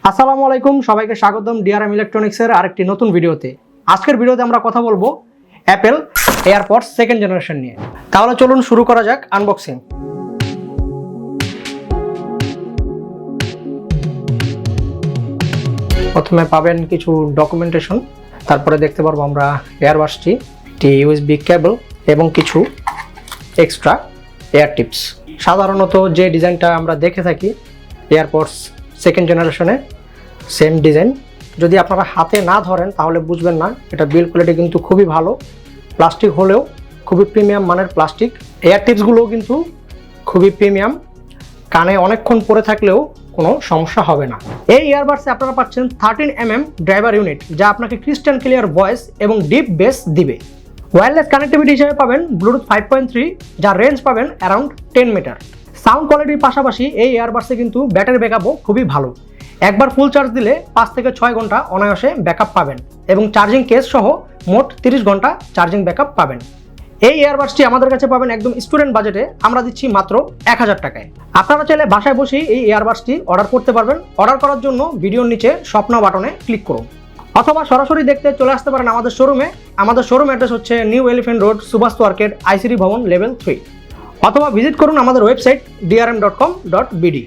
আসসালামু আলাইকুম, সবাইকে স্বাগতম DRM ইলেকট্রনিক্সের আরেকটি নতুন ভিডিওতে। আজকের ভিডিওতে আমরা কথা বলবো অ্যাপেল এয়ারপডস সেকেন্ড জেনারেশন নিয়ে। তাহলে চলুন শুরু করা যাক আনবক্সিং। প্রথমে পাবেন কিছু ডকুমেন্টেশন, তারপরে দেখতে পারবো আমরা এয়ারবাডসটি, একটি USB কেবল এবং কিছু এক্সট্রা এয়ার টিপস। সাধারণত যে ডিজাইনটা আমরা দেখে থাকি এয়ারপডস সেকেন্ড জেনারেশনে সেম ডিজাইন। যদি আপনারা হাতে না ধরেন তাহলে বুঝবেন না। এটা বিল্ড কোয়ালিটি কিন্তু খুবই ভালো, প্লাস্টিক হলেও খুবই প্রিমিয়াম মানের প্লাস্টিক। এয়ার টিপসগুলোও কিন্তু খুবই প্রিমিয়াম, কানে অনেকক্ষণ পরে থাকলেও কোনো সমস্যা হবে না। এই ইয়ারবাডসে আপনারা পাচ্ছেন 13mm ড্রাইভার ইউনিট, যা আপনাকে ক্রিস্টাল ক্লিয়ার ভয়েস এবং ডিপ বেস দিবে। ওয়্যারলেস কানেক্টিভিটি হিসেবে পাবেন ব্লুটুথ 5.3, যার রেঞ্জ পাবেন অ্যারাউন্ড 10 মিটার। সাউন্ড কোয়ালিটির পাশাপাশি এই ইয়ারবাডসে কিন্তু ব্যাটারি ব্যাকআপও খুবই ভালো। একবার ফুল চার্জ দিলে 5 থেকে 6 ঘন্টা অনায়াসে ব্যাকআপ পাবেন এবং চার্জিং কেস সহ মোট 30 ঘন্টা চার্জিং ব্যাকআপ পাবেন। এই ইয়ারবাডসটি আমাদের কাছে পাবেন একদম স্টুডেন্ট বাজেটে, আমরা দিচ্ছি মাত্র 1000 টাকায়। আপনারা চাইলে বাসায় বসেই এই ইয়ারবাডসটি অর্ডার করতে পারবেন। অর্ডার করার জন্য ভিডিওর নিচে শপ নাও বাটনে ক্লিক করুন, অথবা সরাসরি দেখতে চলে আসতে পারেন আমাদের শোরুমে। আমাদের শোরুম অ্যাড্রেস হচ্ছে New Elephant Road, Subastu arcade, ICT ভবন লেভেল 3, অথবা ভিজিট করুন আমাদের ওয়েবসাইট drm.com.bd।